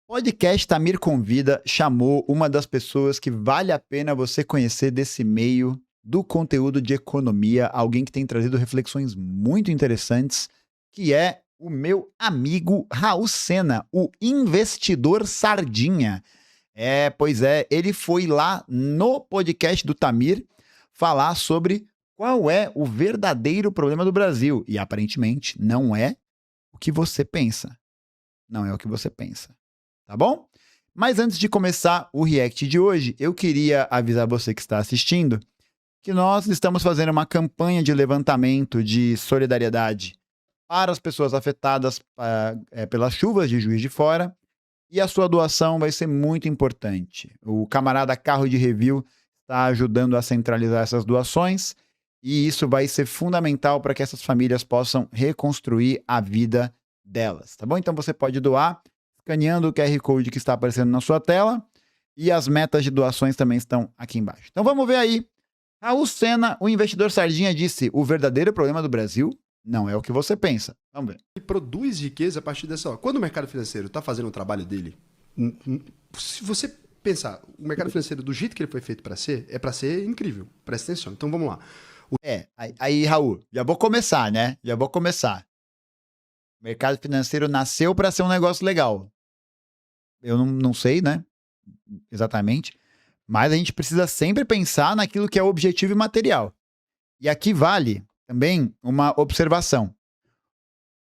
Podcast Tamir Convida chamou uma das pessoas que vale a pena você conhecer desse meio do conteúdo de economia, alguém que tem trazido reflexões muito interessantes, que é o meu amigo Raul Sena, o investidor sardinha. Pois é, ele foi lá no podcast do Tamir falar sobre qual é o verdadeiro problema do Brasil. E aparentemente não é o que você pensa. Não é o que você pensa. Tá bom? Mas antes de começar o react de hoje, eu queria avisar você que está assistindo que nós estamos fazendo uma campanha de levantamento de solidariedade para as pessoas afetadas pelas chuvas de Juiz de Fora, e a sua doação vai ser muito importante. O camarada Carro de Review está ajudando a centralizar essas doações, e isso vai ser fundamental para que essas famílias possam reconstruir a vida delas, tá bom? Então você pode doar escaneando o QR Code que está aparecendo na sua tela, e as metas de doações também estão aqui embaixo. Então vamos ver aí. Raul Sena, o investidor sardinha, disse: o verdadeiro problema do Brasil não é o que você pensa. Vamos ver. E produz riqueza a partir dessa... Quando o mercado financeiro está fazendo o trabalho dele, se você pensar, o mercado financeiro do jeito que ele foi feito para ser, é para ser incrível. Presta atenção. Então vamos lá. Aí, Raul, já vou começar, né? Já vou começar. O mercado financeiro nasceu para ser um negócio legal. Eu não sei, né? Exatamente. Mas a gente precisa sempre pensar naquilo que é objetivo e material. E aqui vale também uma observação.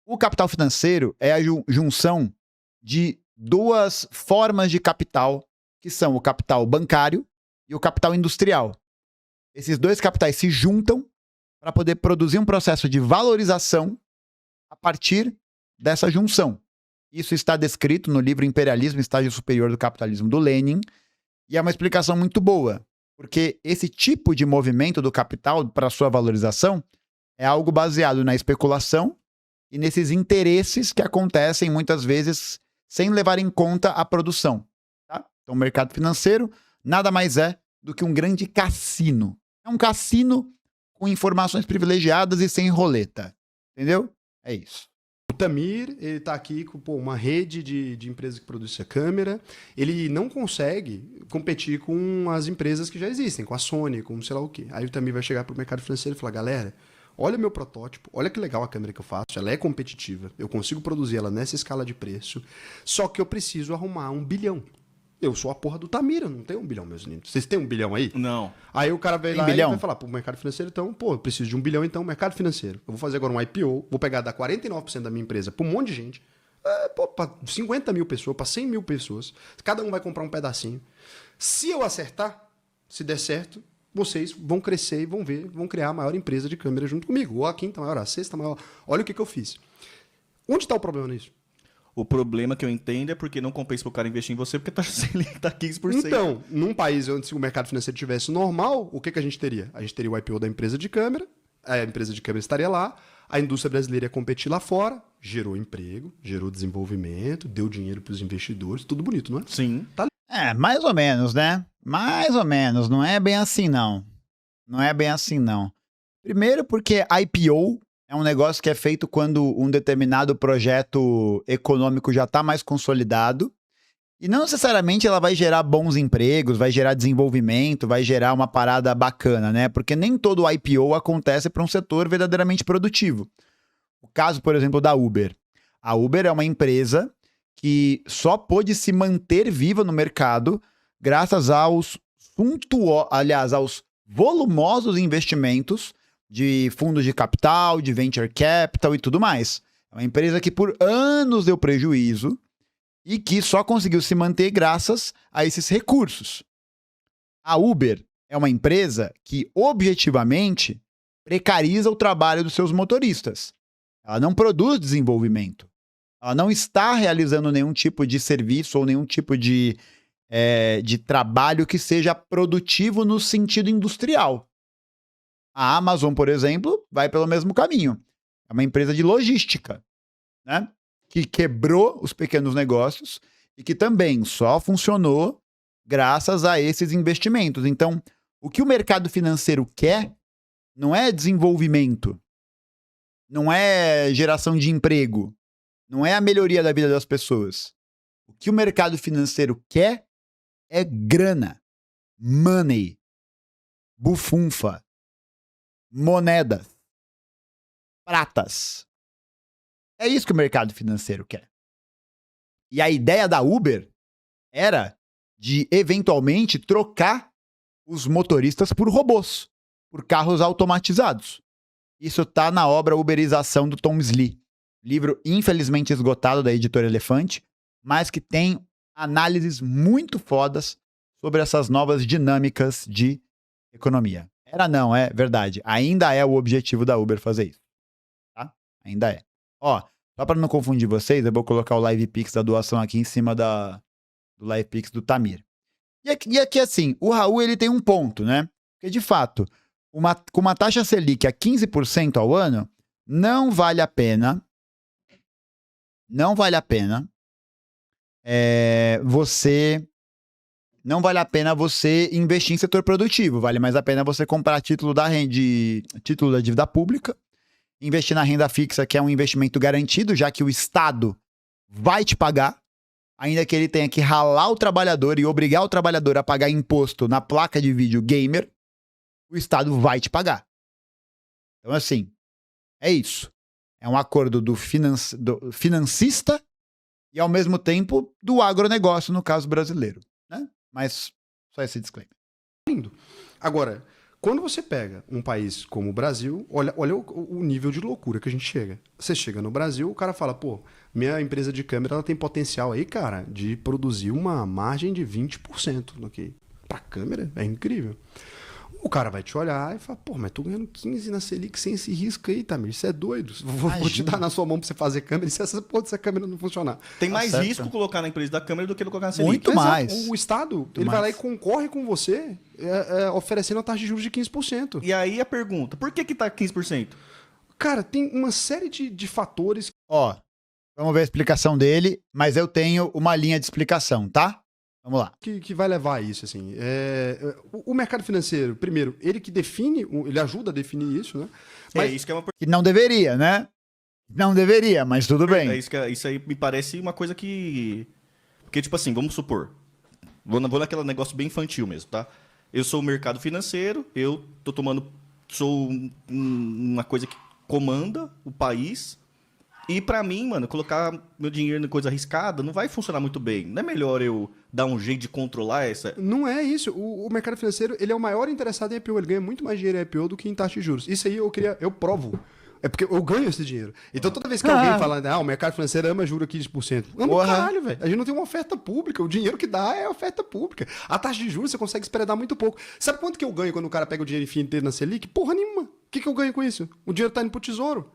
O capital financeiro é a junção de duas formas de capital, que são o capital bancário e o capital industrial. Esses dois capitais se juntam para poder produzir um processo de valorização a partir dessa junção. Isso está descrito no livro Imperialismo, Estágio Superior do Capitalismo, do Lenin, e é uma explicação muito boa, porque esse tipo de movimento do capital para sua valorização é algo baseado na especulação e nesses interesses que acontecem muitas vezes sem levar em conta a produção. Tá? Então o mercado financeiro nada mais é do que um grande cassino. É um cassino com informações privilegiadas e sem roleta. Entendeu? É isso. O Tamir, ele está aqui com uma rede de empresas que produzem essa câmera. Ele não consegue competir com as empresas que já existem, com a Sony, com sei lá o quê. Aí o Tamir vai chegar para o mercado financeiro e falar: galera, olha meu protótipo, olha que legal a câmera que eu faço, ela é competitiva, eu consigo produzir ela nessa escala de preço, só que eu preciso arrumar 1 bilhão. Eu sou a porra do Tamir, eu não tenho 1 bilhão, meus lindos. Vocês têm 1 bilhão aí? Não. Aí o cara vai lá e bilhão? vai falar pro mercado financeiro, então, eu preciso de 1 bilhão, então, mercado financeiro. Eu vou fazer agora um IPO, vou pegar, dar 49% da minha empresa pra um monte de gente, pra 50 mil pessoas, pra 100 mil pessoas. Cada um vai comprar um pedacinho. Se eu acertar, se der certo, vocês vão crescer e vão ver, vão criar a maior empresa de câmera junto comigo. Ou a quinta maior, a sexta maior. Olha o que eu fiz. Onde está o problema nisso? O problema que eu entendo é porque não compensa pro cara investir em você, porque tá 15%. Então, num país onde o mercado financeiro tivesse normal, o que a gente teria? A gente teria o IPO da empresa de câmera, a empresa de câmera estaria lá, a indústria brasileira ia competir lá fora, gerou emprego, gerou desenvolvimento, deu dinheiro para os investidores, tudo bonito, não é? Sim. Tá. Mais ou menos, né? Mais ou menos. Não é bem assim, não. Não é bem assim, não. Primeiro porque IPO é um negócio que é feito quando um determinado projeto econômico já está mais consolidado. E não necessariamente ela vai gerar bons empregos, vai gerar desenvolvimento, vai gerar uma parada bacana, né? Porque nem todo IPO acontece para um setor verdadeiramente produtivo. O caso, por exemplo, da Uber. A Uber é uma empresa que só pôde se manter viva no mercado graças aos aos volumosos investimentos de fundos de capital, de venture capital e tudo mais. É uma empresa que por anos deu prejuízo e que só conseguiu se manter graças a esses recursos. A Uber é uma empresa que objetivamente precariza o trabalho dos seus motoristas. Ela não produz desenvolvimento. Ela não está realizando nenhum tipo de serviço ou nenhum tipo de trabalho que seja produtivo no sentido industrial. A Amazon, por exemplo, vai pelo mesmo caminho. É uma empresa de logística, né? Que quebrou os pequenos negócios e que também só funcionou graças a esses investimentos. Então, o que o mercado financeiro quer não é desenvolvimento, não é geração de emprego, não é a melhoria da vida das pessoas. O que o mercado financeiro quer é grana, money, bufunfa, moedas, pratas. É isso que o mercado financeiro quer. E a ideia da Uber era de, eventualmente, trocar os motoristas por robôs, por carros automatizados. Isso tá na obra Uberização do Tom Slee. Livro infelizmente esgotado da editora Elefante, mas que tem análises muito fodas sobre essas novas dinâmicas de economia. Era não, é verdade. Ainda é o objetivo da Uber fazer isso. Tá? Ainda é. Ó, só para não confundir vocês, eu vou colocar o Live Pix da doação aqui em cima do Live Pix do Tamir. E aqui assim, o Raul ele tem um ponto, né? Porque de fato, com uma taxa Selic a 15% ao ano, não vale a pena você investir em setor produtivo. Vale mais a pena você comprar título da dívida pública, investir na renda fixa, que é um investimento garantido, já que o Estado vai te pagar, ainda que ele tenha que ralar o trabalhador e obrigar o trabalhador a pagar imposto na placa de vídeo gamer, o Estado vai te pagar. Então, assim, é isso. É um acordo do financista e, ao mesmo tempo, do agronegócio, no caso brasileiro. Né? Mas só esse disclaimer. Lindo. Agora, quando você pega um país como o Brasil, olha o nível de loucura que a gente chega. Você chega no Brasil, o cara fala, pô, minha empresa de câmera ela tem potencial aí, cara, de produzir uma margem de 20%. Okay? Pra câmera, é incrível. O cara vai te olhar e fala, pô, mas tô ganhando 15 na Selic sem esse risco aí, Tamir, isso é doido. Vou te dar na sua mão pra você fazer câmera e se essa câmera não funcionar. Tem mais risco colocar na empresa da câmera do que colocar na Selic. Muito mais. O Estado, ele vai lá e concorre com você, oferecendo a taxa de juros de 15%. E aí a pergunta, por que tá 15%? Cara, tem uma série de fatores. Ó, vamos ver a explicação dele, mas eu tenho uma linha de explicação, tá? Vamos lá. Que vai levar a isso, assim. O mercado financeiro, primeiro, ele que define, ele ajuda a definir isso, né? Mas isso que é uma que não deveria, né? Não deveria, mas tudo bem. Isso aí me parece uma coisa que... Porque, tipo assim, vamos supor. Vou naquele negócio bem infantil mesmo, tá? Eu sou o mercado financeiro, eu tô tomando... Sou uma coisa que comanda o país... E pra mim, mano, colocar meu dinheiro em coisa arriscada não vai funcionar muito bem. Não é melhor eu dar um jeito de controlar essa... Não é isso. O mercado financeiro, ele é o maior interessado em IPO. Ele ganha muito mais dinheiro em IPO do que em taxa de juros. Isso aí eu provo. É porque eu ganho esse dinheiro. Então toda vez que alguém fala, o mercado financeiro ama juro 15%. Ama o caralho, velho. A gente não tem uma oferta pública. O dinheiro que dá é oferta pública. A taxa de juros você consegue esperar muito pouco. Sabe quanto que eu ganho quando o cara pega o dinheiro e enfia inteiro na Selic? Porra nenhuma. O que eu ganho com isso? O dinheiro tá indo pro tesouro.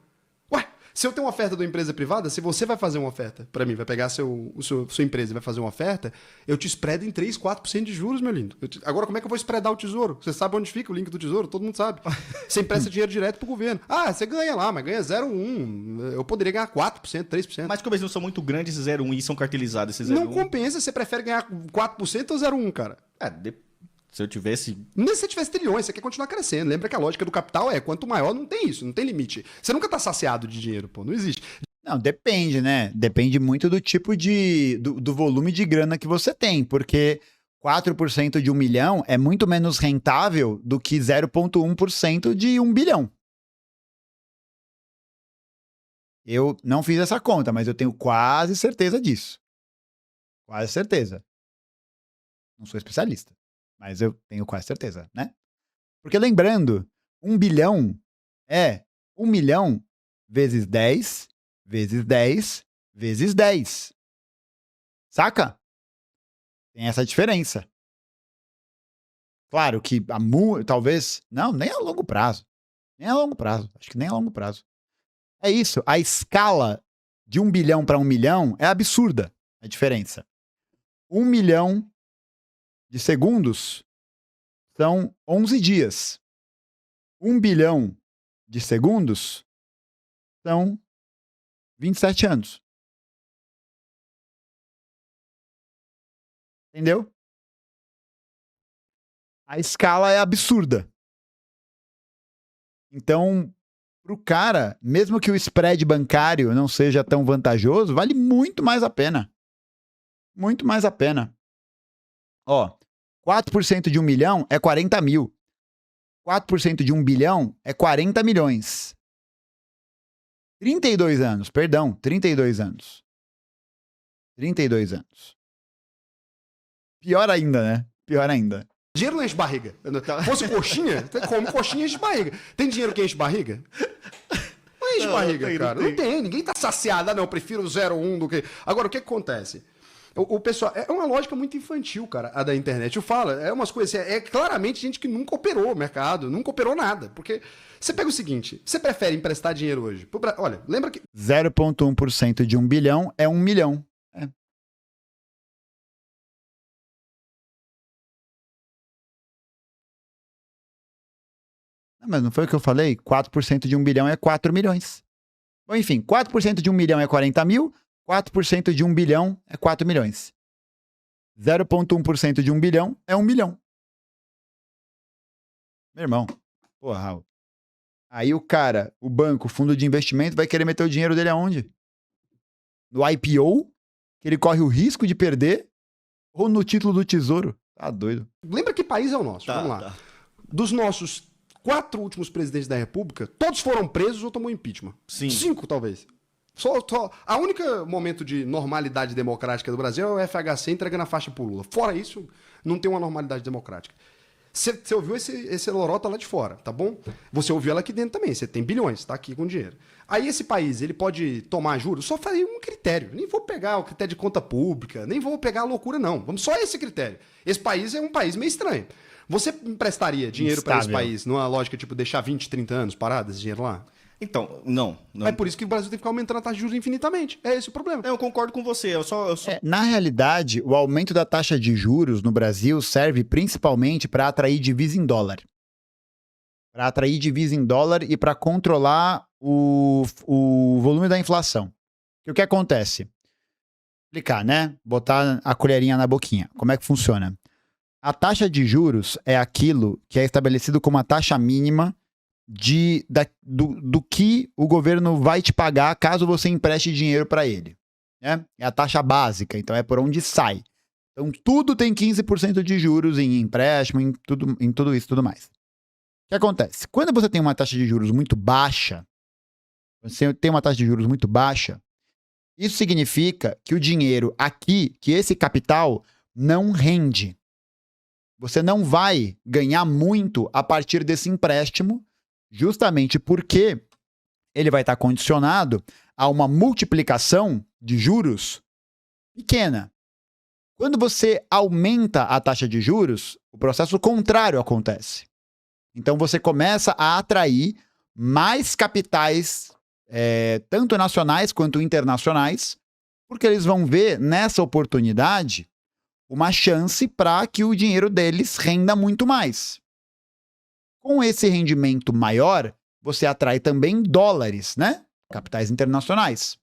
Ué, se eu tenho uma oferta de uma empresa privada, se você vai fazer uma oferta para mim, vai pegar sua empresa e vai fazer uma oferta, eu te spreado em 3, 4% de juros, meu lindo. Agora, como é que eu vou spreadar o tesouro? Você sabe onde fica o link do tesouro? Todo mundo sabe. Você empresta dinheiro direto pro governo. Ah, você ganha lá, mas ganha 0,1. Eu poderia ganhar 4%, 3%. Mas como eles não são muito grandes, esses 0,1 e são cartelizados, esses 0,1. Não compensa, você prefere ganhar 4% ou 0,1, cara? Se eu tivesse... Nem se você tivesse trilhões, você quer continuar crescendo. Lembra que a lógica do capital é, quanto maior, não tem isso, não tem limite. Você nunca tá saciado de dinheiro, pô, não existe. Não, depende, né? Depende muito do tipo do volume de grana que você tem, porque 4% de 1 milhão é muito menos rentável do que 0,1% de 1 bilhão. Eu não fiz essa conta, mas eu tenho quase certeza disso. Quase certeza. Não sou especialista. Mas eu tenho quase certeza, né? Porque lembrando, 1 bilhão é 1 milhão vezes 10, vezes 10, vezes 10. Saca? Tem essa diferença. Claro que talvez... Não, nem a longo prazo. Nem a longo prazo. Acho que nem a longo prazo. É isso. A escala de 1 bilhão para 1 milhão é absurda a diferença. 1 milhão de segundos são 11 dias. 1 bilhão de segundos são 27 anos. Entendeu? A escala é absurda. Então, pro cara, mesmo que o spread bancário não seja tão vantajoso, vale muito mais a pena. Muito mais a pena. Ó, 4% de 1 milhão é 40 mil. 4% de 1 bilhão é 40 milhões. 32 anos, perdão, 32 anos. 32 anos. Pior ainda, né? Pior ainda. Dinheiro não enche barriga. Se fosse coxinha, você come coxinha e enche barriga. Tem dinheiro que enche barriga? Não enche barriga, cara. Não tem. Ninguém tá saciado. Ah, não, eu prefiro o 0,1 do que... Agora, o que acontece? O pessoal... É uma lógica muito infantil, cara, a da internet. Eu falo, é umas coisas assim... É claramente gente que nunca operou o mercado, nunca operou nada. Porque você pega o seguinte, você prefere emprestar dinheiro hoje? Olha, lembra que... 0,1% de 1 bilhão é 1 milhão. É. Não, mas não foi o que eu falei? 4% de 1 bilhão é 4 milhões. Bom, enfim, 4% de 1 milhão é 40 mil, 4% de 1 bilhão é 4 milhões. 0,1% de 1 bilhão é 1 milhão. Meu irmão, porra, Raul. Aí o cara, o banco, o fundo de investimento, vai querer meter o dinheiro dele aonde? No IPO, que ele corre o risco de perder, ou no título do tesouro? Tá doido. Lembra que país é o nosso? Vamos lá. Tá. Dos nossos 4 últimos presidentes da República, todos foram presos ou tomou impeachment. Sim. 5, talvez. A única momento de normalidade democrática do Brasil é o FHC entregando a faixa pro Lula. Fora isso, não tem uma normalidade democrática. Você ouviu esse lorota lá de fora, tá bom? Você ouviu ela aqui dentro também. Você tem bilhões, tá aqui com dinheiro. Aí esse país, ele pode tomar juros? Só fazer um critério. Nem vou pegar o critério de conta pública, nem vou pegar a loucura, não. Vamos só esse critério. Esse país é um país meio estranho. Você emprestaria dinheiro para esse país numa lógica, tipo, deixar 20, 30 anos parado esse dinheiro lá? Então, não. É por isso que o Brasil tem que ficar aumentando a taxa de juros infinitamente. É esse o problema. Eu concordo com você. Na realidade, o aumento da taxa de juros no Brasil serve principalmente para atrair divisa em dólar. Para atrair divisa em dólar e para controlar o volume da inflação. O que acontece? Explicar, né? Botar a colherinha na boquinha. Como é que funciona? A taxa de juros é aquilo que é estabelecido como a taxa mínima do que o governo vai te pagar caso você empreste dinheiro para ele. Né? É a taxa básica, então é por onde sai. Então tudo tem 15% de juros em empréstimo, em tudo isso e tudo mais. O que acontece? Quando você tem uma taxa de juros muito baixa, isso significa que o dinheiro aqui, que esse capital não rende. Você não vai ganhar muito a partir desse empréstimo, justamente porque ele vai estar condicionado a uma multiplicação de juros pequena. Quando você aumenta a taxa de juros, o processo contrário acontece. Então você começa a atrair mais capitais, tanto nacionais quanto internacionais, porque eles vão ver nessa oportunidade uma chance para que o dinheiro deles renda muito mais. Com esse rendimento maior, você atrai também dólares, né? Capitais internacionais.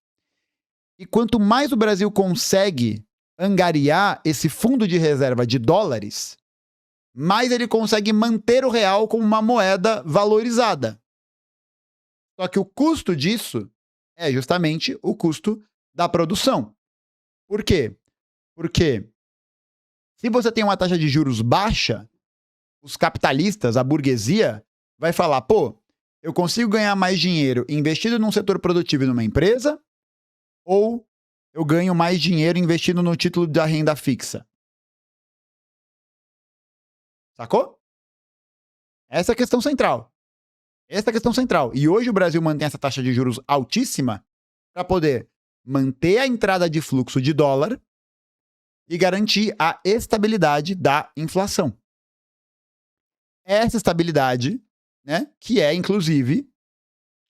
E quanto mais o Brasil consegue angariar esse fundo de reserva de dólares, mais ele consegue manter o real como uma moeda valorizada. Só que o custo disso é justamente o custo da produção. Por quê? Porque se você tem uma taxa de juros baixa, os capitalistas, a burguesia, vai falar, pô, eu consigo ganhar mais dinheiro investido num setor produtivo e numa empresa, ou eu ganho mais dinheiro investindo no título da renda fixa? Sacou? Essa é a questão central. E hoje o Brasil mantém essa taxa de juros altíssima para poder manter a entrada de fluxo de dólar e garantir a estabilidade da inflação. Essa estabilidade, né, que é, inclusive,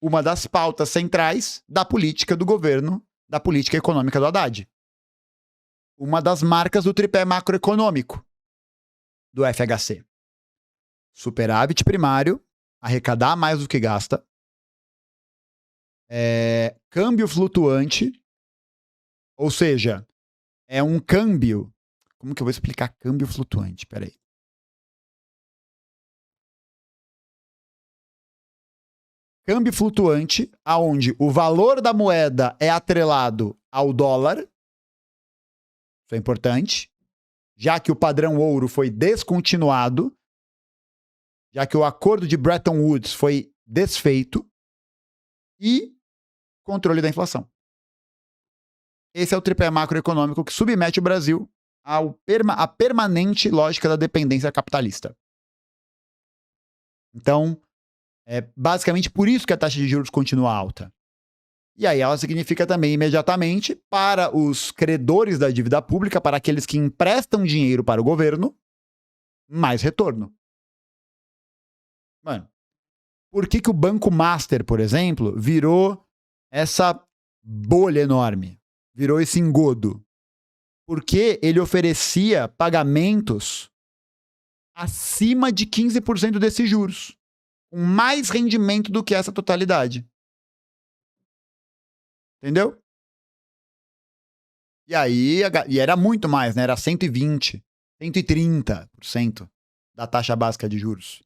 uma das pautas centrais da política do governo, da política econômica do Haddad. Uma das marcas do tripé macroeconômico do FHC. Superávit primário, arrecadar mais do que gasta, câmbio flutuante, ou seja, é um câmbio... Como que eu vou explicar câmbio flutuante? Peraí. Câmbio flutuante, aonde o valor da moeda é atrelado ao dólar, Isso é importante. Já que o padrão ouro foi descontinuado, já que o acordo de Bretton Woods foi desfeito, e controle da inflação. Esse é o tripé macroeconômico que submete o Brasil à permanente lógica da dependência capitalista. Então, é basicamente por isso que a taxa de juros continua alta. E aí ela significa também imediatamente para os credores da dívida pública, para aqueles que emprestam dinheiro para o governo, mais retorno. Mano, por que o Banco Master, por exemplo, virou essa bolha enorme? Virou esse engodo? Porque ele oferecia pagamentos acima de 15% desses juros, com mais rendimento do que essa totalidade. Entendeu? E aí, era muito mais, né? Era 120%, 130% da taxa básica de juros.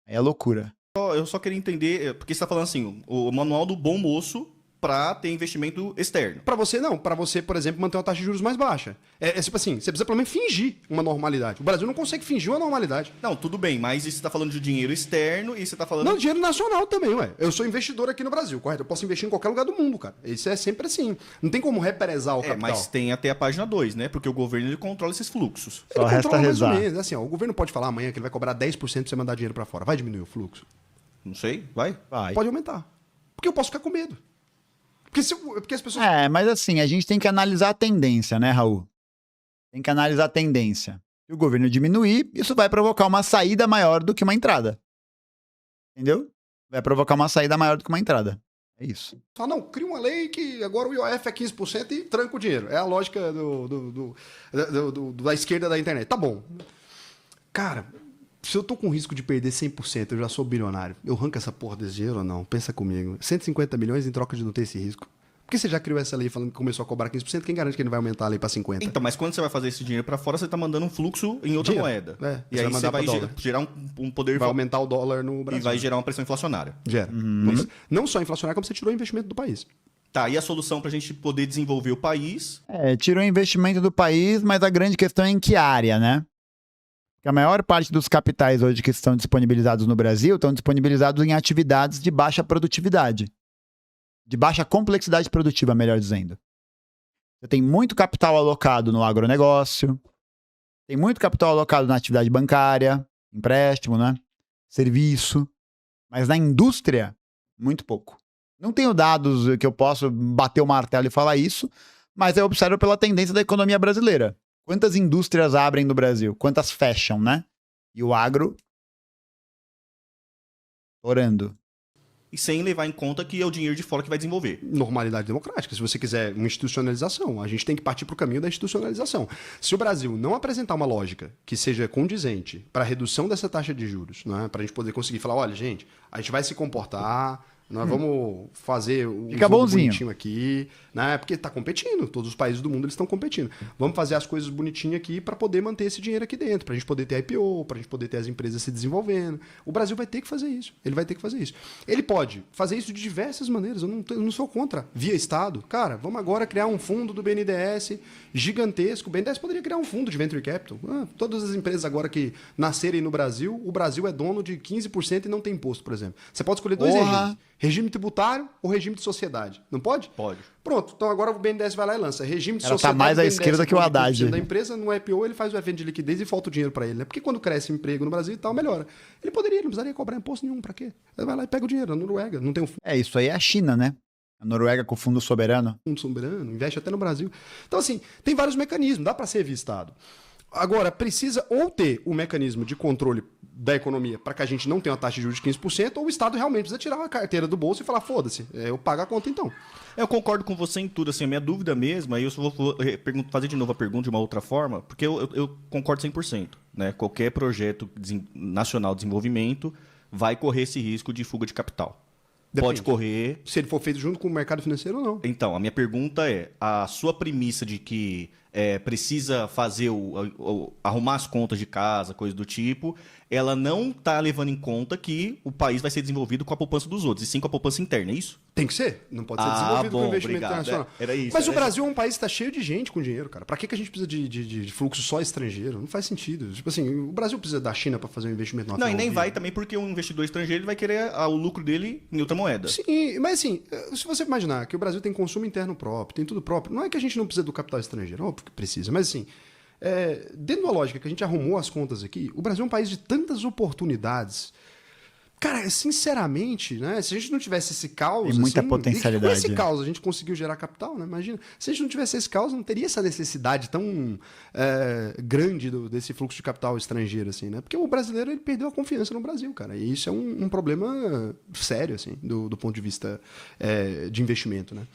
Aí é loucura. Eu só queria entender, porque você tá falando assim, o manual do bom moço para ter investimento externo. Para você, não. Para você, por exemplo, manter uma taxa de juros mais baixa. É tipo assim, você precisa pelo menos fingir uma normalidade. O Brasil não consegue fingir uma normalidade. Não, tudo bem, mas isso você tá falando de dinheiro externo e você tá falando... Não, dinheiro nacional também, ué. Eu sou investidor aqui no Brasil, correto? Eu posso investir em qualquer lugar do mundo, cara. Isso é sempre assim. Não tem como represar o capital. Mas tem até a página 2, né? Porque o governo ele controla esses fluxos. Só resta rezar. Mais ou menos. Assim, ó, o governo pode falar amanhã que ele vai cobrar 10% pra você mandar dinheiro para fora. Vai diminuir o fluxo? Não sei, vai? Vai. Pode aumentar. Porque eu posso ficar com medo. Porque as pessoas... Mas assim, a gente tem que analisar a tendência, né, Raul? Tem que analisar a tendência. Se o governo diminuir, isso vai provocar uma saída maior do que uma entrada. Entendeu? Vai provocar uma saída maior do que uma entrada. É isso. Fala, não, cria uma lei que agora o IOF é 15% e tranca o dinheiro. É a lógica da esquerda da internet. Tá bom. Cara, se eu tô com risco de perder 100%, eu já sou bilionário. Eu arranco essa porra desse dinheiro ou não? Pensa comigo. 150 milhões em troca de não ter esse risco. Por que você já criou essa lei falando que começou a cobrar 15%? Quem garante que ele vai aumentar a lei para 50%? Então, mas quando você vai fazer esse dinheiro para fora, você tá mandando um fluxo em outra moeda. É, e aí você vai gerar um poder... Vai aumentar o dólar no Brasil. E vai gerar uma pressão inflacionária. Gera. Não só inflacionária, como você tirou o investimento do país. Tá, e a solução pra gente poder desenvolver o país? Tirou o investimento do país, mas a grande questão é em que área, né? Porque a maior parte dos capitais hoje que estão disponibilizados no Brasil estão disponibilizados em atividades de baixa produtividade. De baixa complexidade produtiva, melhor dizendo. Você tem muito capital alocado no agronegócio, tem muito capital alocado na atividade bancária, empréstimo, né? Serviço. Mas na indústria, muito pouco. Não tenho dados que eu possa bater o martelo e falar isso, mas eu observo pela tendência da economia brasileira. Quantas indústrias abrem no Brasil? Quantas fecham, né? E o agro... orando. E sem levar em conta que é o dinheiro de fora que vai desenvolver. Normalidade democrática. Se você quiser uma institucionalização, a gente tem que partir para o caminho da institucionalização. Se o Brasil não apresentar uma lógica que seja condizente para a redução dessa taxa de juros, né, para a gente poder conseguir falar, olha, gente, a gente vai se comportar... Nós vamos fazer um Fica jogo bonzinho. bonitinho aqui, né? Porque está competindo, todos os países do mundo eles estão competindo. Vamos fazer as coisas bonitinhas aqui para poder manter esse dinheiro aqui dentro, para a gente poder ter IPO, para a gente poder ter as empresas se desenvolvendo. O Brasil vai ter que fazer isso. Ele vai ter que fazer isso. Ele pode fazer isso de diversas maneiras. Eu não sou contra. Via Estado. Cara, vamos agora criar um fundo do BNDES gigantesco. O BNDES poderia criar um fundo de Venture Capital. Todas as empresas agora que nascerem no Brasil, o Brasil é dono de 15% e não tem imposto, por exemplo. Você pode escolher dois regimes. Regime tributário ou regime de sociedade? Não pode? Pode. Pronto. Então agora o BNDES vai lá e lança. Regime de Ela sociedade. tá mais à BNDES esquerda que o Haddad. Da empresa, no IPO, ele faz o evento de liquidez e falta o dinheiro para ele, né? Porque quando cresce o emprego no Brasil e tal, melhora. Ele não precisaria cobrar imposto nenhum. Para quê? Ele vai lá e pega o dinheiro. Na Noruega não tem um Isso aí é a China, né? A Noruega com o fundo soberano. fundo soberano, investe até no Brasil. Então, assim, tem vários mecanismos. Dá para ser via Estado. Agora, precisa ou ter o mecanismo de controle da economia para que a gente não tenha uma taxa de juros de 15%, ou o Estado realmente precisa tirar a carteira do bolso e falar, foda-se, eu pago a conta então. Eu concordo com você em tudo, assim, a minha dúvida mesmo, aí eu só vou fazer de novo a pergunta de uma outra forma, porque eu concordo 100%, né? Qualquer projeto nacional de desenvolvimento vai correr esse risco de fuga de capital. Depende. Pode correr. Se ele for feito junto com o mercado financeiro ou não. Então, a minha pergunta é, a sua premissa de que precisa fazer arrumar as contas de casa, coisa do tipo, ela não está levando em conta que o país vai ser desenvolvido com a poupança dos outros, e sim com a poupança interna, é isso? Tem que ser. Não pode ser desenvolvido com investimento internacional. Era isso. Mas o Brasil é um país que está cheio de gente com dinheiro, cara. Pra que a gente precisa de fluxo só estrangeiro? Não faz sentido. Tipo assim, o Brasil precisa da China para fazer um investimento Não, e nem vai também porque um investidor estrangeiro ele vai querer o lucro dele em outra moeda. Sim, mas assim, se você imaginar que o Brasil tem consumo interno próprio, tem tudo próprio, não é que a gente não precisa do capital estrangeiro, óbvio que precisa, mas assim, dentro da lógica que a gente arrumou as contas aqui, o Brasil é um país de tantas oportunidades. Cara, sinceramente, né? Se a gente não tivesse esse caos... Tem muita potencialidade. Com esse caos a gente conseguiu gerar capital, né? Imagina. Se a gente não tivesse esse caos, não teria essa necessidade tão grande desse fluxo de capital estrangeiro, assim, né? Porque o brasileiro, ele perdeu a confiança no Brasil, cara. E isso é um problema sério, assim, do ponto de vista de investimento, né?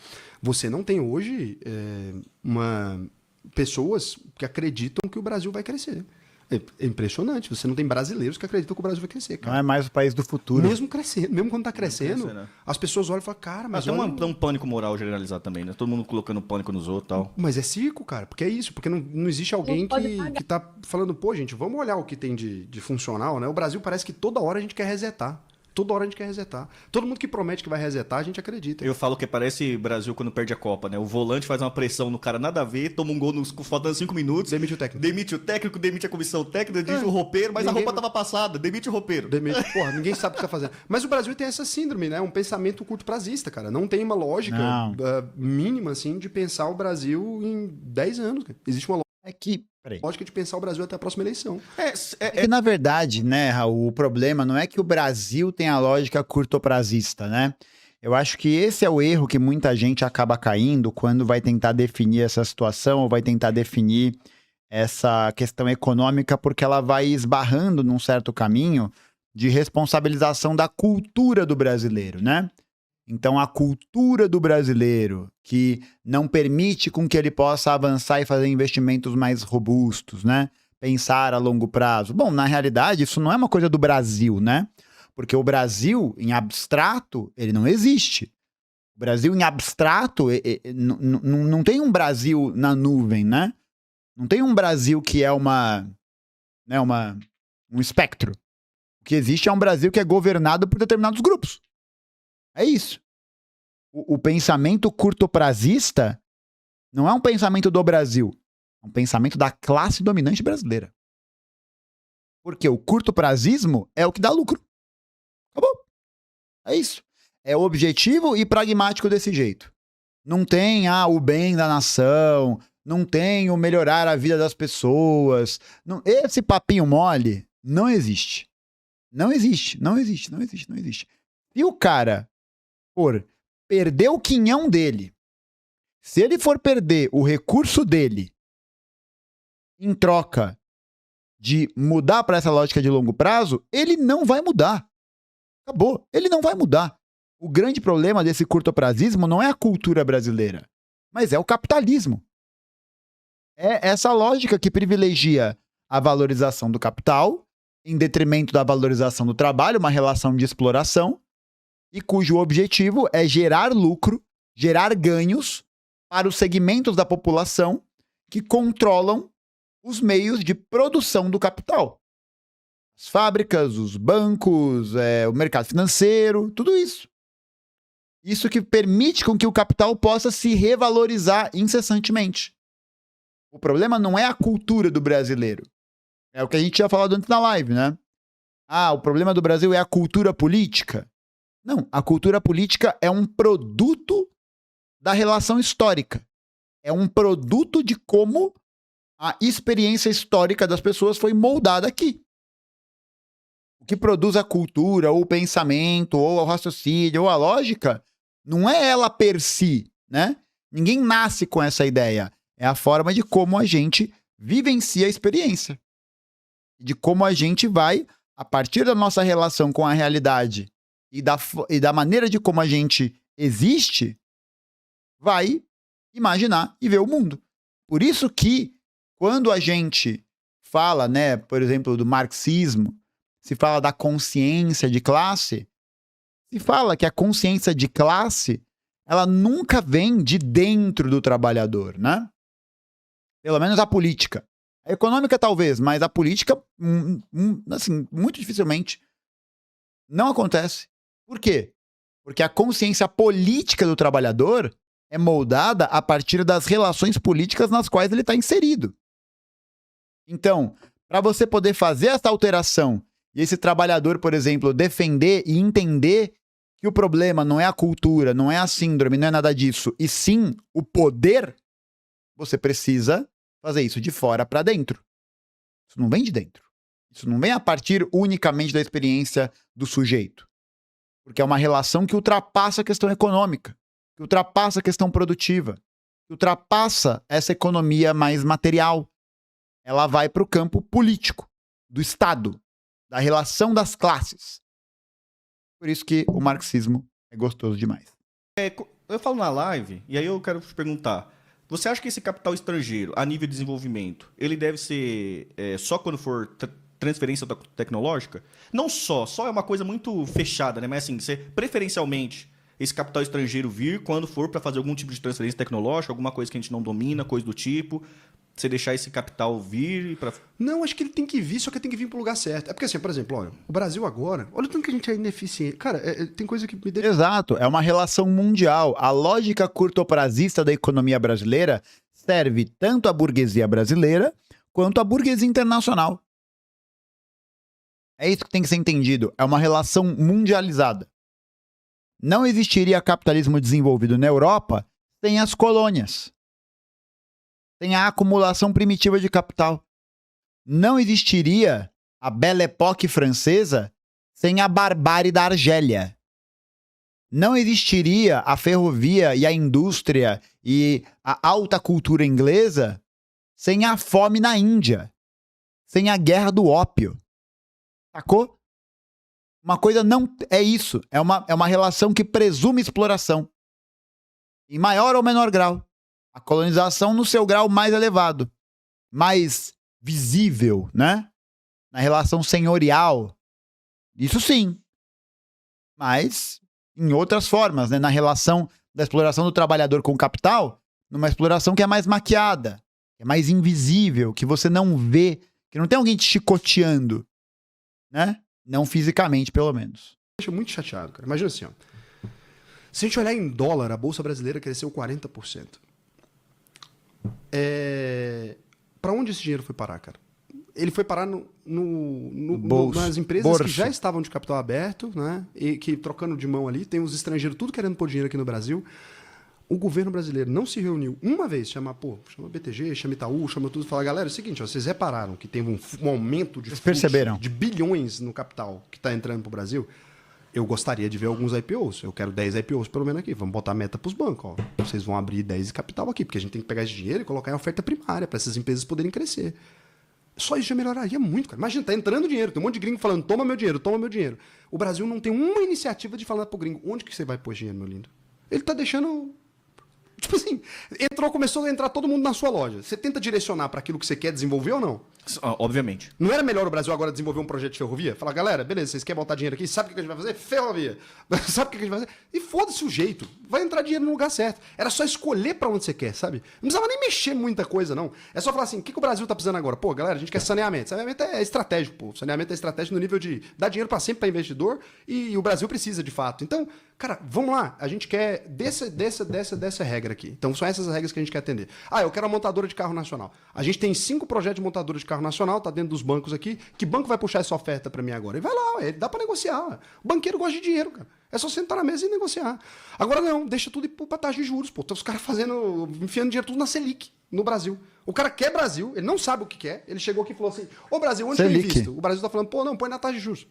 Você não tem hoje pessoas que acreditam que o Brasil vai crescer. É impressionante. Você não tem brasileiros que acreditam que o Brasil vai crescer, cara. Não é mais o país do futuro. Mesmo crescendo, mesmo quando tá crescendo, né? as pessoas olham e falam, cara, mas tem um pânico moral generalizado também, né? Todo mundo colocando pânico nos outros e tal. Mas é circo, cara, porque é isso. Porque não existe alguém que tá falando, pô, gente, vamos olhar o que tem de funcional, né? O Brasil parece que toda hora a gente quer resetar. Toda hora a gente quer resetar. Todo mundo que promete que vai resetar, a gente acredita. Eu falo que parece Brasil quando perde a Copa, né? O volante faz uma pressão no cara nada a ver, toma um gol faltando 5 minutos. Demite o técnico. Demite a comissão técnica, demite o roupeiro, mas a roupa tava passada, demite o roupeiro. Porra, ninguém sabe o que tá fazendo. Mas o Brasil tem essa síndrome, né? Um pensamento curto-prazista, cara. Não tem uma lógica mínima, assim, de pensar o Brasil em 10 anos. Cara. Existe uma lógica de pensar o Brasil até a próxima eleição. Que, na verdade, né, Raul, o problema não é que o Brasil tem a lógica curtoprazista, né? Eu acho que esse é o erro que muita gente acaba caindo quando vai tentar definir essa situação ou vai tentar definir essa questão econômica, porque ela vai esbarrando num certo caminho de responsabilização da cultura do brasileiro, né? Então, a cultura do brasileiro, que não permite com que ele possa avançar e fazer investimentos mais robustos, né? Pensar a longo prazo. Bom, na realidade, isso não é uma coisa do Brasil, né? Porque o Brasil, em abstrato, ele não existe. O Brasil, em abstrato, não tem um Brasil na nuvem, né? Não tem um Brasil que é um espectro. O que existe é um Brasil que é governado por determinados grupos. É isso. O pensamento curtoprazista não é um pensamento do Brasil. É um pensamento da classe dominante brasileira. Porque o curtoprazismo é o que dá lucro. Acabou. É isso. É objetivo e pragmático desse jeito. Não tem o bem da nação, não tem o melhorar a vida das pessoas. Esse papinho mole não existe. Não existe. E o cara perder o quinhão dele, se ele for perder o recurso dele em troca de mudar para essa lógica de longo prazo, ele não vai mudar. Acabou. Ele não vai mudar. O grande problema desse curtoprazismo não é a cultura brasileira, mas é o capitalismo. É essa lógica que privilegia a valorização do capital em detrimento da valorização do trabalho, uma relação de exploração, e cujo objetivo é gerar lucro, gerar ganhos para os segmentos da população que controlam os meios de produção do capital. As fábricas, os bancos, o mercado financeiro, tudo isso. Isso que permite com que o capital possa se revalorizar incessantemente. O problema não é a cultura do brasileiro. É o que a gente tinha falado antes na live, né? O problema do Brasil é a cultura política. Não, a cultura política é um produto da relação histórica. É um produto de como a experiência histórica das pessoas foi moldada aqui. O que produz a cultura, ou o pensamento, ou o raciocínio, ou a lógica, não é ela per si, né? Ninguém nasce com essa ideia. É a forma de como a gente vivencia a experiência. De como a gente vai, a partir da nossa relação com a realidade e da maneira de como a gente existe, vai imaginar e ver o mundo. Por isso que, quando a gente fala, né, por exemplo, do marxismo, se fala da consciência de classe, se fala que a consciência de classe, ela nunca vem de dentro do trabalhador, né? Pelo menos a política. A econômica talvez, mas a política, assim, muito dificilmente não acontece. Por quê? Porque a consciência política do trabalhador é moldada a partir das relações políticas nas quais ele está inserido. Então, para você poder fazer essa alteração e esse trabalhador, por exemplo, defender e entender que o problema não é a cultura, não é a síndrome, não é nada disso, e sim o poder, você precisa fazer isso de fora para dentro. Isso não vem de dentro. Isso não vem a partir unicamente da experiência do sujeito. Porque é uma relação que ultrapassa a questão econômica, que ultrapassa a questão produtiva, que ultrapassa essa economia mais material. Ela vai para o campo político, do Estado, da relação das classes. Por isso que o marxismo é gostoso demais. Eu falo na live, e aí eu quero te perguntar, você acha que esse capital estrangeiro, a nível de desenvolvimento, ele deve ser só quando for transferência tecnológica? Não só é uma coisa muito fechada, né? Mas assim, preferencialmente, esse capital estrangeiro vir quando for para fazer algum tipo de transferência tecnológica, alguma coisa que a gente não domina, coisa do tipo, você deixar esse capital vir para... Não, acho que ele tem que vir, só que ele tem que vir pro lugar certo. É porque assim, por exemplo, olha, o Brasil agora, olha o tanto que a gente é ineficiente. Cara, tem coisa que me deixa... Exato, é uma relação mundial. A lógica curtoprazista da economia brasileira serve tanto à burguesia brasileira quanto à burguesia internacional. É isso que tem que ser entendido. É uma relação mundializada. Não existiria capitalismo desenvolvido na Europa sem as colônias. Sem a acumulação primitiva de capital. Não existiria a Belle Époque francesa sem a barbárie da Argélia. Não existiria a ferrovia e a indústria e a alta cultura inglesa sem a fome na Índia. Sem a guerra do ópio. Sacou? Uma coisa não é isso. É uma relação que presume exploração. Em maior ou menor grau. A colonização no seu grau mais elevado. Mais visível, né? Na relação senhorial. Isso sim. Mas em outras formas, né? Na relação da exploração do trabalhador com o capital, numa exploração que é mais maquiada, que é mais invisível, que você não vê, que não tem alguém te chicoteando, né? Não fisicamente, pelo menos. Deixa muito chateado, cara. Imagina assim, ó. Se a gente olhar em dólar, a Bolsa Brasileira cresceu 40%. Para onde esse dinheiro foi parar, cara? Ele foi parar nas empresas que já estavam de capital aberto, né? E que, trocando de mão ali, tem os estrangeiros tudo querendo pôr dinheiro aqui no Brasil. O governo brasileiro não se reuniu uma vez, chama BTG, chama Itaú, chama tudo e fala, galera, é o seguinte, ó, vocês repararam que teve um aumento de fluxo de bilhões no capital que está entrando para o Brasil? Eu gostaria de ver alguns IPOs. Eu quero 10 IPOs pelo menos aqui. Vamos botar a meta para os bancos. Ó. Vocês vão abrir 10 de capital aqui, porque a gente tem que pegar esse dinheiro e colocar em oferta primária para essas empresas poderem crescer. Só isso já melhoraria muito, cara. Imagina, tá entrando dinheiro. Tem um monte de gringo falando, toma meu dinheiro, toma meu dinheiro. O Brasil não tem uma iniciativa de falar pro gringo, onde que você vai pôr dinheiro, meu lindo? Ele tá deixando... Tipo assim, começou a entrar todo mundo na sua loja. Você tenta direcionar para aquilo que você quer desenvolver ou não? Obviamente. Não era melhor o Brasil agora desenvolver um projeto de ferrovia? Falar, galera, beleza, vocês querem botar dinheiro aqui? Sabe o que a gente vai fazer? Ferrovia. Sabe o que a gente vai fazer? E foda-se o jeito. Vai entrar dinheiro no lugar certo. Era só escolher para onde você quer, sabe? Não precisava nem mexer muita coisa, não. É só falar assim, o que o Brasil tá precisando agora? Pô, galera, a gente quer saneamento. Saneamento é estratégico, pô. Saneamento é estratégico no nível de dar dinheiro para sempre para investidor e o Brasil precisa, de fato. Então, cara, vamos lá. A gente quer dessa regra aqui. Então, são essas regras que a gente quer atender. Ah, eu quero uma montadora de carro nacional. A gente tem 5 projetos de montadora de carro nacional, tá dentro dos bancos aqui. Que banco vai puxar essa oferta para mim agora? E vai lá, dá para negociar. O banqueiro gosta de dinheiro, cara. É só sentar na mesa e negociar. Agora não, deixa tudo ir pra taxa de juros, pô. Então, os caras enfiando dinheiro tudo na Selic, no Brasil. O cara quer Brasil, ele não sabe o que quer. Ele chegou aqui e falou assim, ô Brasil, onde que eu invisto? O Brasil tá falando, pô, não, põe na taxa de juros.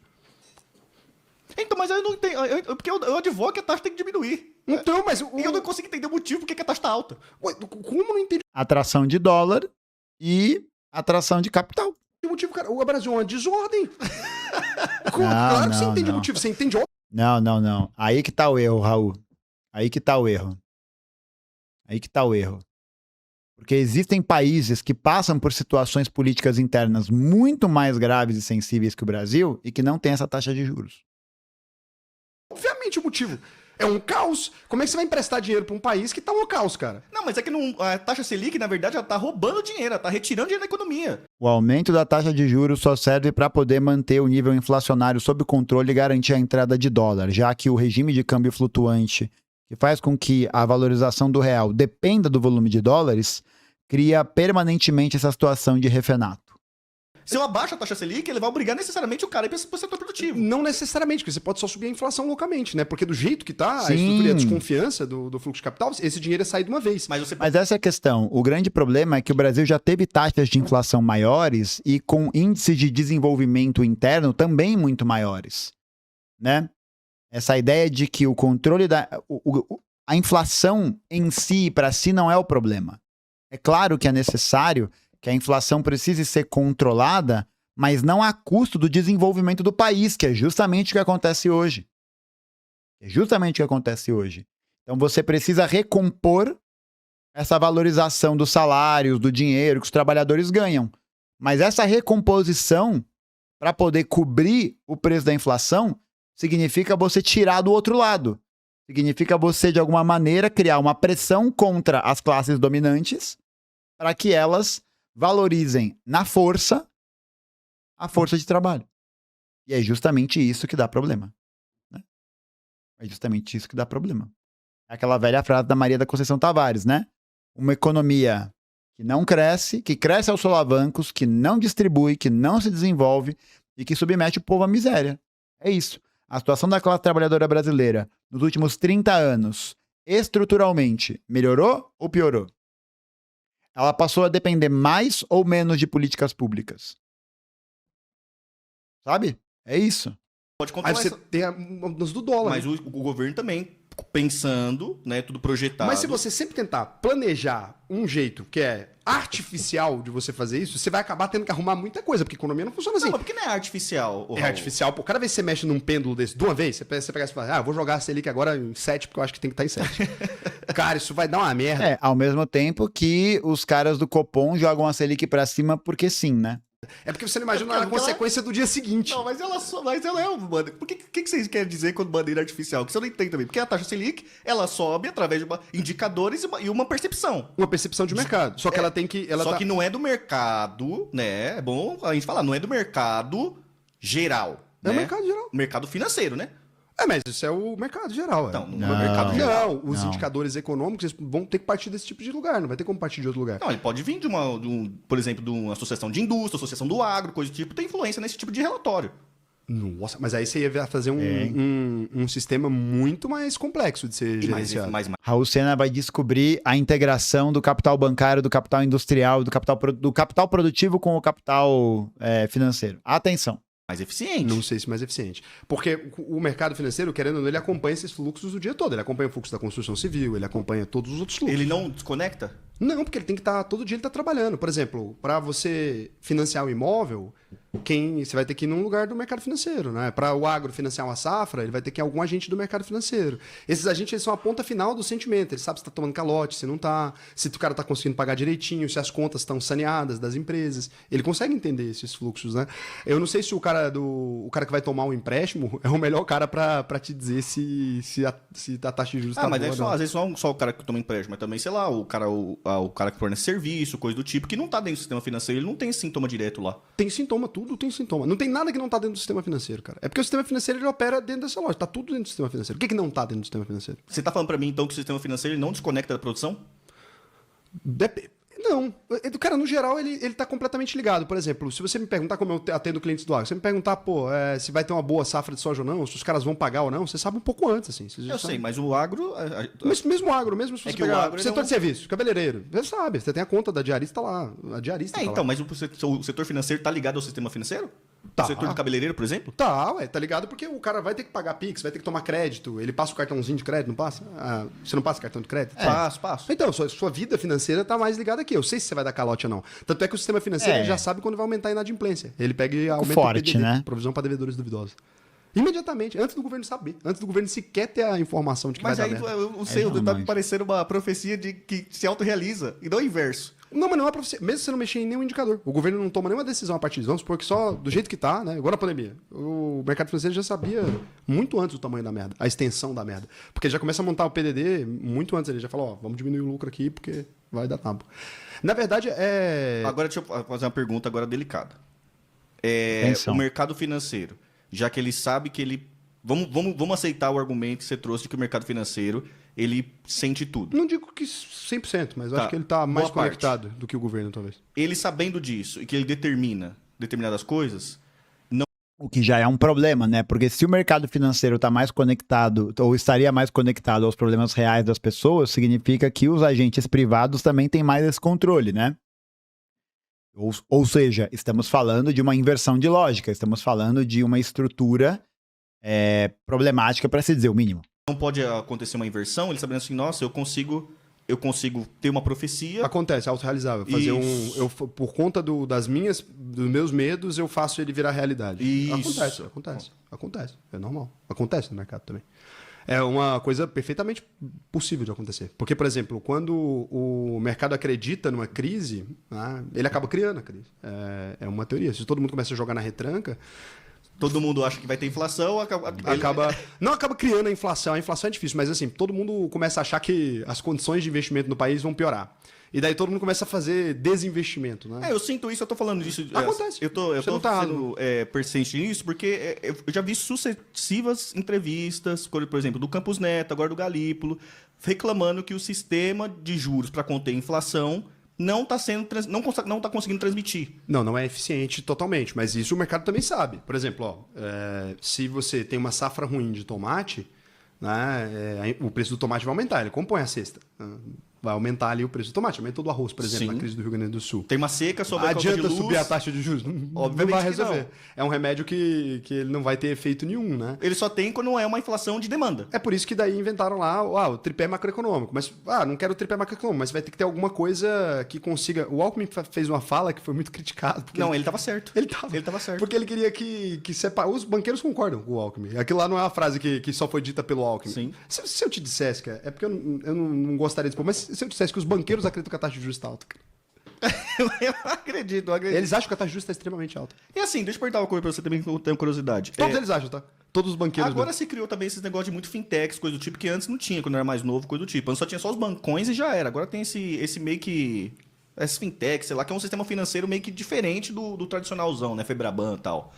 Então, mas eu não tenho. Porque eu advogo que a taxa tem que diminuir. Então, mas. E eu não consigo entender o motivo porque a taxa tá alta. Ué, como não entende? Atração de dólar e atração de capital. O motivo, cara. O Brasil é uma desordem. Claro que você entende o motivo. Você entende o. Não. Aí que tá o erro, Raul. Aí que tá o erro. Porque existem países que passam por situações políticas internas muito mais graves e sensíveis que o Brasil e que não tem essa taxa de juros. Obviamente o motivo. É um caos. Como é que você vai emprestar dinheiro para um país que tá um caos, cara? Não, mas é que a taxa Selic, na verdade, ela tá roubando dinheiro, ela tá retirando dinheiro da economia. O aumento da taxa de juros só serve para poder manter o nível inflacionário sob controle e garantir a entrada de dólar, já que o regime de câmbio flutuante, que faz com que a valorização do real dependa do volume de dólares, cria permanentemente essa situação de refenato. Se eu abaixo a taxa Selic, ele vai obrigar necessariamente o cara a ir pro setor produtivo. Não necessariamente, porque você pode só subir a inflação loucamente, né? Porque do jeito que tá, a Sim. estrutura e a desconfiança do fluxo de capital, esse dinheiro é sair de uma vez. Mas você Mas essa é a questão. O grande problema é que o Brasil já teve taxas de inflação maiores e com índices de desenvolvimento interno também muito maiores, né? Essa ideia de que o controle a inflação em si, para si, não é o problema. É claro que é necessário que a inflação precise ser controlada, mas não a custo do desenvolvimento do país, que é justamente o que acontece hoje. É justamente o que acontece hoje. Então você precisa recompor essa valorização dos salários, do dinheiro que os trabalhadores ganham. Mas essa recomposição, para poder cobrir o preço da inflação, significa você tirar do outro lado. Significa você, de alguma maneira, criar uma pressão contra as classes dominantes para que elas valorizem na força a força de trabalho. E é justamente isso que dá problema. Né? É justamente isso que dá problema. É aquela velha frase da Maria da Conceição Tavares, né? Uma economia que não cresce, que cresce aos solavancos, que não distribui, que não se desenvolve e que submete o povo à miséria. É isso. A situação da classe trabalhadora brasileira nos últimos 30 anos, estruturalmente, melhorou ou piorou? Ela passou a depender mais ou menos de políticas públicas? Sabe? É isso. pode Aí controlar você essa... tem a mudança do dólar. Mas o governo também, pensando, né, tudo projetado. Mas se você sempre tentar planejar um jeito que é artificial de você fazer isso, você vai acabar tendo que arrumar muita coisa, porque a economia não funciona assim. Não, mas porque não é artificial. É artificial. Pô, cada vez que você mexe num pêndulo desse, de uma vez, você pega e fala, eu vou jogar a Selic agora em 7, porque eu acho que tem que estar em 7. Cara, isso vai dar uma merda. É, ao mesmo tempo que os caras do Copom jogam a Selic pra cima porque sim, né? É porque você não imagina porque a consequência do dia seguinte. Não, mas ela é uma bandeira. O que vocês querem dizer com bandeira artificial? Que você não entende também. Porque a taxa Selic, ela sobe através de indicadores e uma percepção. Uma percepção de mercado. Só que ela tem que... Só que não é do mercado, né? É bom a gente falar, não é do mercado geral. É o né? mercado geral. Mercado financeiro, né? É, mas isso é o mercado geral. Então, É. não é o mercado geral. Não, os Não. indicadores econômicos eles vão ter que partir desse tipo de lugar, não vai ter como partir de outro lugar. Não, ele pode vir por exemplo, de uma associação de indústria, associação do agro, coisa do tipo, tem influência nesse tipo de relatório. Nossa, mas aí você ia fazer um sistema muito mais complexo de ser E mais, gerenciado. Raul Sena vai descobrir a integração do capital bancário, do capital industrial, do capital produtivo com o capital financeiro. Atenção. mais eficiente. Não sei se mais eficiente. Porque o mercado financeiro, querendo ou não, ele acompanha esses fluxos o dia todo. Ele acompanha o fluxo da construção civil, ele acompanha todos os outros fluxos. Ele não desconecta? Não, porque ele tem que estar... Todo dia ele está trabalhando. Por exemplo, para você financiar um imóvel, você vai ter que ir num lugar do mercado financeiro, né? Para o agro financiar uma safra, ele vai ter que ir algum agente do mercado financeiro. Esses agentes eles são a ponta final do sentimento. Ele sabe se está tomando calote, se não está, se o cara está conseguindo pagar direitinho, se as contas estão saneadas das empresas. Ele consegue entender esses fluxos, né? Eu não sei se o cara que vai tomar um empréstimo é o melhor cara para te dizer se a taxa de juros está mas boa ou não. às vezes não é só o cara que toma empréstimo, mas também, sei lá, o cara que fornece serviço, coisa do tipo, que não tá dentro do sistema financeiro, ele não tem esse sintoma direto lá. Tem sintoma, tudo tem sintoma. Não tem nada que não tá dentro do sistema financeiro, cara. É porque o sistema financeiro ele opera dentro dessa loja. Tá tudo dentro do sistema financeiro. O que não tá dentro do sistema financeiro? Você tá falando pra mim, então, que o sistema financeiro ele não desconecta da produção? Não. Cara, no geral, ele tá completamente ligado. Por exemplo, se você me perguntar como eu atendo clientes do agro, se você me perguntar, se vai ter uma boa safra de soja ou não, se os caras vão pagar ou não, você sabe um pouco antes, assim. Eu sei, mas o agro... Mas mesmo agro, mesmo se você que o pegar agro, setor não- de serviço, cabeleireiro, você sabe, você tem a conta da diarista lá. A diarista tá então, lá. mas o setor financeiro tá ligado ao sistema financeiro? Tá. O setor do cabeleireiro, por exemplo? Tá ligado? Porque o cara vai ter que pagar Pix, vai ter que tomar crédito, ele passa o cartãozinho de crédito, não passa? Você não passa cartão de crédito? Passo. Então, sua vida financeira tá mais ligada aqui. Eu sei se você vai dar calote ou não. Tanto é que o sistema financeiro ele já sabe quando vai aumentar a inadimplência. Ele pega e aumenta forte, o PDD, né? provisão para devedores duvidosos. Imediatamente, antes do governo saber. Antes do governo sequer ter a informação de que Mas vai aí, dar merda. eu não sei, tá me realmente. parecendo uma profecia de que se autorrealiza, e não o inverso. Não, mas não é pra você. Mesmo você não mexer em nenhum indicador. O governo não toma nenhuma decisão a partir disso. Vamos supor que só do jeito que tá, né? Agora a pandemia. O mercado financeiro já sabia muito antes o tamanho da merda, a extensão da merda. Porque ele já começa a montar o PDD muito antes. Ele já fala, ó, vamos diminuir o lucro aqui porque vai dar nabo. Na verdade, Agora deixa eu fazer uma pergunta agora delicada. Atenção. O mercado financeiro, já que ele sabe que ele... Vamos aceitar o argumento que você trouxe de que o mercado financeiro, ele sente tudo. Não digo que 100%, mas eu Tá. acho que ele tá mais Boa parte. conectado do que o governo, talvez. Ele sabendo disso e que ele determina determinadas coisas, O que já é um problema, né? Porque se o mercado financeiro está mais conectado, ou estaria mais conectado aos problemas reais das pessoas, significa que os agentes privados também têm mais esse controle, né? Ou seja, estamos falando de uma inversão de lógica, estamos falando de uma estrutura problemática, para se dizer o mínimo. não pode acontecer uma inversão, ele sabendo assim, nossa, eu consigo ter uma profecia. Acontece, é autorrealizável. Fazer Isso. por conta dos meus medos, eu faço ele virar realidade. Isso. Acontece. É normal. Acontece no mercado também. É uma coisa perfeitamente possível de acontecer. Porque, por exemplo, quando o mercado acredita numa crise, né, ele acaba criando a crise. É uma teoria. Se todo mundo começa a jogar na retranca, Todo mundo acha que vai ter inflação, não acaba criando a inflação. A inflação é difícil, mas assim, todo mundo começa a achar que as condições de investimento no país vão piorar. E daí todo mundo começa a fazer desinvestimento, né? eu sinto isso, eu tô falando disso. Acontece. Eu tô Você não tá sendo persistente nisso, porque eu já vi sucessivas entrevistas, por exemplo, do Campos Neto, agora do Galípolo, reclamando que o sistema de juros para conter a inflação não tá conseguindo transmitir. Não é eficiente totalmente, mas isso o mercado também sabe. Por exemplo, se você tem uma safra ruim de tomate, né, o preço do tomate vai aumentar, ele compõe a cesta. Vai aumentar ali o preço do tomate, aumentou do arroz, por exemplo, Sim. na crise do Rio Grande do Sul. Tem uma seca sobre a causa de Adianta luz. subir a taxa de juros? Não Obviamente vai que não. resolver. É um remédio que ele não vai ter efeito nenhum, né? Ele só tem quando é uma inflação de demanda. É por isso que daí inventaram lá o tripé macroeconômico. Mas, não quero o tripé macroeconômico, mas vai ter que ter alguma coisa que consiga... O Alckmin fez uma fala que foi muito criticada. Porque Não, ele tava certo. Ele tava certo. Porque ele queria que separa... Os banqueiros concordam com o Alckmin. Aquilo lá não é uma frase que só foi dita pelo Alckmin. Sim. Se eu te dissesse, cara, é porque eu não gostaria de expor, mas se eu dissesse que os banqueiros acreditam que a taxa de juros está alta, cara. eu acredito. Eles acham que a taxa de juros está extremamente alta. E assim, deixa eu perguntar uma coisa pra você também, que eu tenho curiosidade. Todos eles acham, tá? Todos os banqueiros. Agora se criou também esses negócios de muito fintechs, coisa do tipo, que antes não tinha, quando eu era mais novo, coisa do tipo. Antes só tinha só os bancões e já era. Agora tem esse meio que... Esses fintechs, sei lá, que é um sistema financeiro meio que diferente do tradicionalzão, né? Febraban e tal.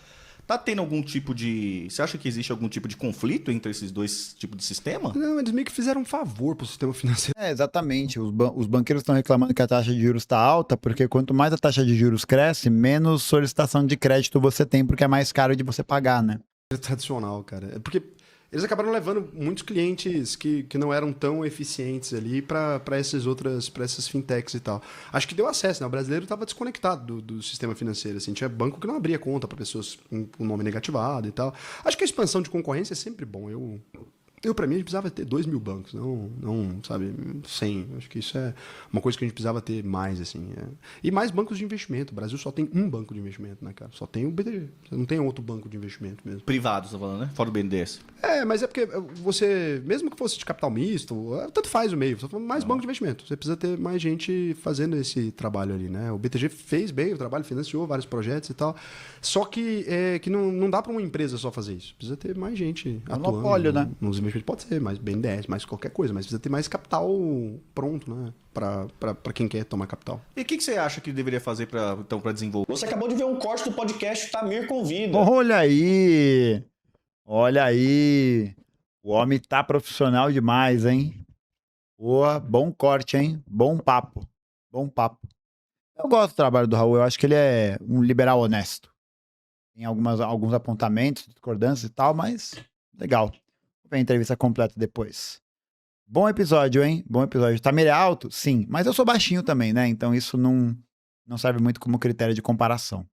Tá tendo algum tipo de... Você acha que existe algum tipo de conflito entre esses dois tipos de sistema? Não, eles meio que fizeram um favor pro sistema financeiro. Exatamente. Os banqueiros estão reclamando que a taxa de juros está alta, porque quanto mais a taxa de juros cresce, menos solicitação de crédito você tem, porque é mais caro de você pagar, né? É tradicional, cara. É porque eles acabaram levando muitos clientes que não eram tão eficientes ali para essas fintechs e tal. Acho que deu acesso, né? O brasileiro estava desconectado do sistema financeiro, assim. Tinha banco que não abria conta para pessoas com nome negativado e tal. Acho que a expansão de concorrência é sempre bom. Para mim, a gente precisava ter 2.000 bancos, não, sabe, 100. Acho que isso é uma coisa que a gente precisava ter mais, assim. E mais bancos de investimento. O Brasil só tem um banco de investimento, né, cara? Só tem o BTG. Você não tem outro banco de investimento mesmo. Privados, tá falando, né? Fora do BNDES. Mas é porque você, mesmo que fosse de capital misto, tanto faz o meio, só mais banco de investimento. Você precisa ter mais gente fazendo esse trabalho ali, né? O BTG fez bem o trabalho, financiou vários projetos e tal. Só que não dá para uma empresa só fazer isso. Precisa ter mais gente atuando. Monopólio, né? Nos investimentos pode ser, mais BNDES, mais qualquer coisa, mas precisa ter mais capital pronto, né? Para quem quer tomar capital. E o que você acha que deveria fazer para desenvolver? Você acabou de ver um corte do podcast Tamir Convida. Olha aí! Olha aí! O homem tá profissional demais, hein? Boa, bom corte, hein? Bom papo. Bom papo. Eu gosto do trabalho do Raul, eu acho que ele é um liberal honesto. Tem alguns apontamentos, discordâncias e tal, mas legal. Vou ver a entrevista completa depois. Bom episódio, hein? Bom episódio. Tamir é alto? Sim, mas eu sou baixinho também, né? Então isso não serve muito como critério de comparação.